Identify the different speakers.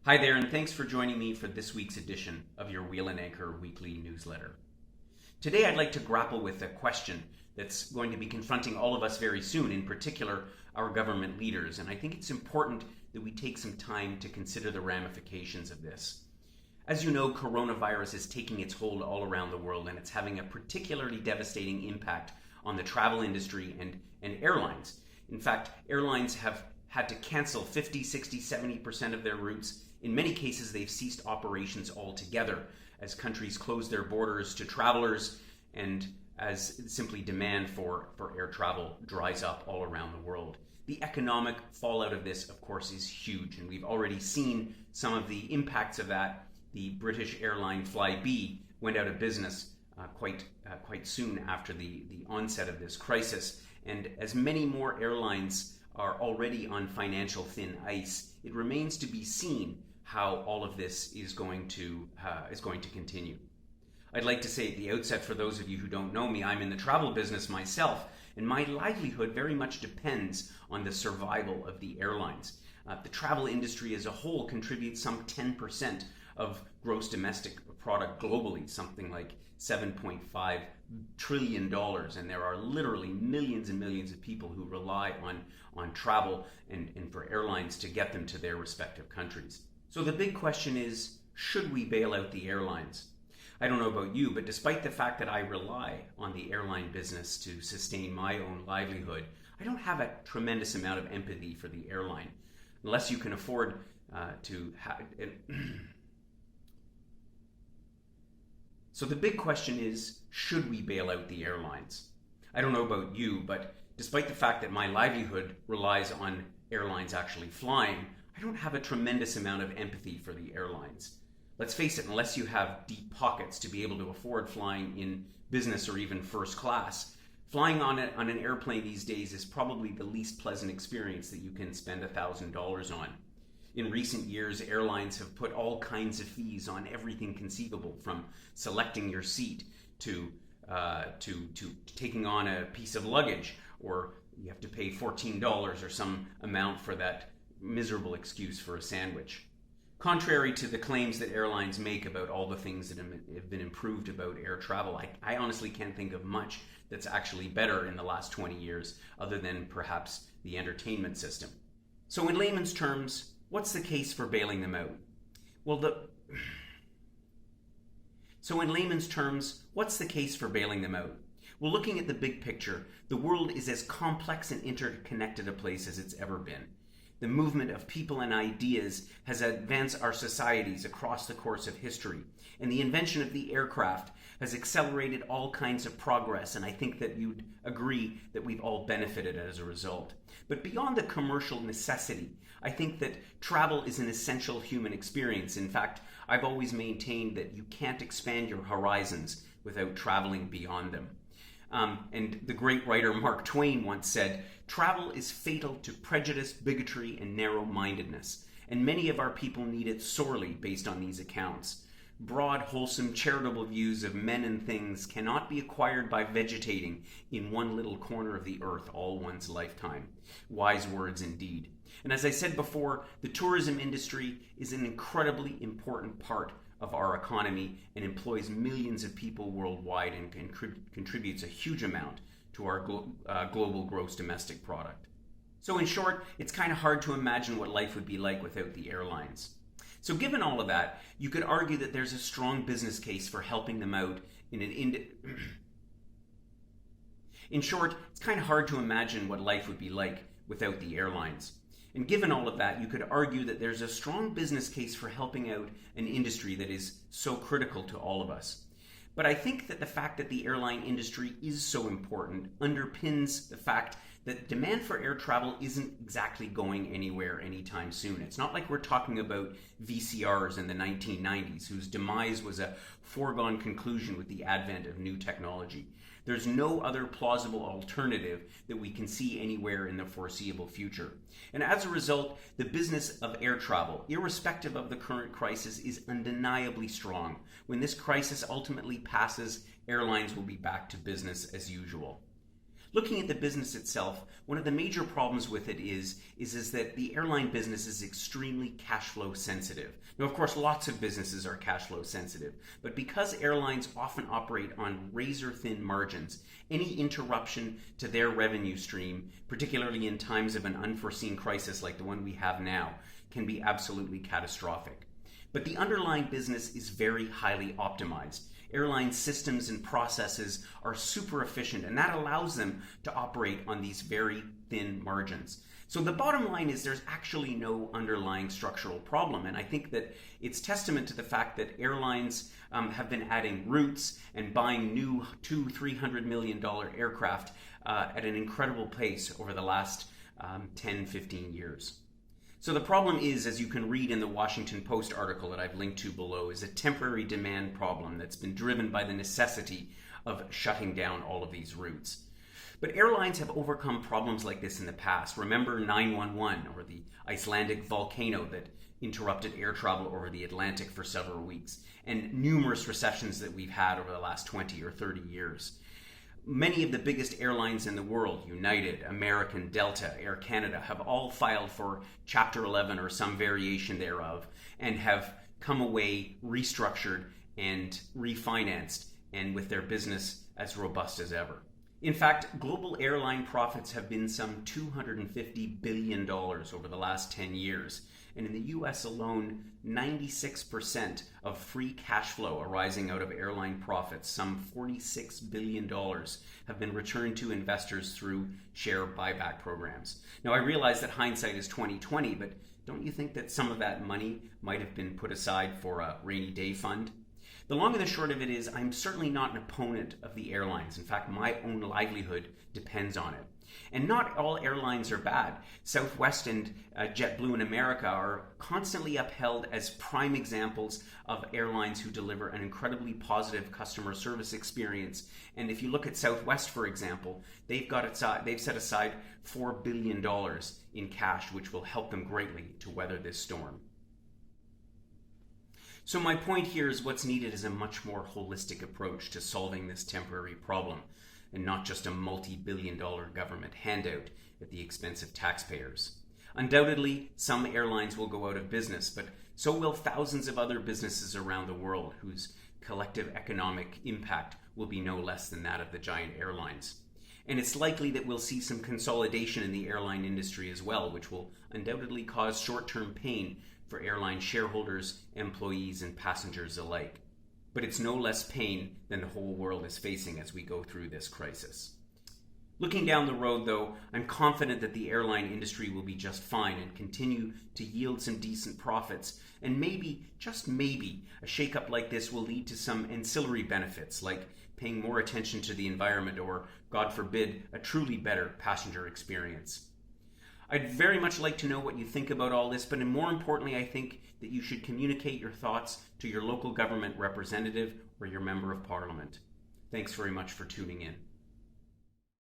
Speaker 1: Hi there, and thanks for joining me for this week's edition of your Wheel and Anchor weekly newsletter. Today I'd like to grapple with a question that's going to be confronting all of us very soon, in particular our government leaders, and I think it's important that we take some time to consider the ramifications of this. As you know, coronavirus is taking its hold all around the world, and it's having a particularly devastating impact on the travel industry and airlines. In fact, airlines have had to cancel 50, 60, 70% of their routes. In many cases, they've ceased operations altogether as countries close their borders to travelers and as simply demand for air travel dries up all around the world. The economic fallout of this, of course, is huge, and we've already seen some of the impacts of that. The British airline Flybe went out of business quite soon after the onset of this crisis, and as many more airlines are already on financial thin ice, it remains to be seen how all of this is going to continue. I'd like to say at the outset, for those of you who don't know me, I'm in the travel business myself, and my livelihood very much depends on the survival of the airlines. The travel industry as a whole contributes some 10% of gross domestic product globally, something like $7.5 trillion, and there are literally millions and millions of people who rely on travel and for airlines to get them to their respective countries. So the big question is, should we bail out the airlines? I don't know about you, but despite the fact that I rely on the airline business to sustain my own livelihood, I don't have a tremendous amount of empathy for the airline, unless you can afford to have. So the big question is, should we bail out the airlines? I don't know about you, but despite the fact that my livelihood relies on airlines actually flying, I don't have a tremendous amount of empathy for the airlines. Let's face it, unless you have deep pockets to be able to afford flying in business or even first class, flying on an airplane these days is probably the least pleasant experience that you can spend $1,000 on. In recent years, airlines have put all kinds of fees on everything conceivable, from selecting your seat to taking on a piece of luggage, or you have to pay $14 or some amount for that miserable excuse for a sandwich. Contrary to the claims that airlines make about all the things that have been improved about air travel, I honestly can't think of much that's actually better in the last 20 years, other than perhaps the entertainment system. So in layman's terms, what's the case for bailing them out? Well, looking at the big picture, the world is as complex and interconnected a place as it's ever been. The movement of people and ideas has advanced our societies across the course of history, and the invention of the aircraft has accelerated all kinds of progress, and I think that you'd agree that we've all benefited as a result. But beyond the commercial necessity, I think that travel is an essential human experience. In fact, I've always maintained that you can't expand your horizons without traveling beyond them. And the great writer Mark Twain once said, "Travel is fatal to prejudice, bigotry, and narrow-mindedness, and many of our people need it sorely based on these accounts. Broad, wholesome, charitable views of men and things cannot be acquired by vegetating in one little corner of the earth all one's lifetime." Wise words indeed. And as I said before, the tourism industry is an incredibly important part of our economy and employs millions of people worldwide and contributes a huge amount to our global gross domestic product. So in short, it's kind of hard to imagine what life would be like without the airlines. So given all of that, you could argue that there's a strong business case for helping them out In short, it's kind of hard to imagine what life would be like without the airlines. And given all of that, you could argue that there's a strong business case for helping out an industry that is so critical to all of us. But I think that the fact that the airline industry is so important underpins the fact that demand for air travel isn't exactly going anywhere anytime soon. It's not like we're talking about VCRs in the 1990s, whose demise was a foregone conclusion with the advent of new technology. There's no other plausible alternative that we can see anywhere in the foreseeable future. And as a result, the business of air travel, irrespective of the current crisis, is undeniably strong. When this crisis ultimately passes, airlines will be back to business as usual. Looking at the business itself, one of the major problems with it is that the airline business is extremely cash flow sensitive. Now, of course, lots of businesses are cash flow sensitive, but because airlines often operate on razor-thin margins, any interruption to their revenue stream, particularly in times of an unforeseen crisis like the one we have now, can be absolutely catastrophic. But the underlying business is very highly optimized. Airline systems and processes are super efficient, and that allows them to operate on these very thin margins. So the bottom line is there's actually no underlying structural problem, and I think that it's testament to the fact that airlines have been adding routes and buying new $200-300 million aircraft at an incredible pace over the last 10-15 years. So the problem is, as you can read in the Washington Post article that I've linked to below, is a temporary demand problem that's been driven by the necessity of shutting down all of these routes. But airlines have overcome problems like this in the past. Remember 911, or the Icelandic volcano that interrupted air travel over the Atlantic for several weeks, and numerous recessions that we've had over the last 20 or 30 years. Many of the biggest airlines in the world, United, American, Delta, Air Canada, have all filed for Chapter 11 or some variation thereof and have come away restructured and refinanced and with their business as robust as ever. In fact, global airline profits have been some $250 billion over the last 10 years. And in the US alone, 96% of free cash flow arising out of airline profits, some $46 billion, have been returned to investors through share buyback programs. Now, I realize that hindsight is 20/20, but don't you think that some of that money might have been put aside for a rainy day fund? The long and the short of it is, I'm certainly not an opponent of the airlines. In fact, my own livelihood depends on it. And not all airlines are bad. Southwest and JetBlue in America are constantly upheld as prime examples of airlines who deliver an incredibly positive customer service experience. And if you look at Southwest, for example, they've set aside $4 billion in cash, which will help them greatly to weather this storm. So my point here is what's needed is a much more holistic approach to solving this temporary problem, and not just a multi-billion-dollar government handout at the expense of taxpayers. Undoubtedly, some airlines will go out of business, but so will thousands of other businesses around the world whose collective economic impact will be no less than that of the giant airlines. And it's likely that we'll see some consolidation in the airline industry as well, which will undoubtedly cause short-term pain for airline shareholders, employees, and passengers alike. But it's no less pain than the whole world is facing as we go through this crisis. Looking down the road, though, I'm confident that the airline industry will be just fine and continue to yield some decent profits. And maybe, just maybe, a shakeup like this will lead to some ancillary benefits, like paying more attention to the environment or, God forbid, a truly better passenger experience. I'd very much like to know what you think about all this, but more importantly, I think that you should communicate your thoughts to your local government representative or your member of parliament. Thanks very much for tuning in.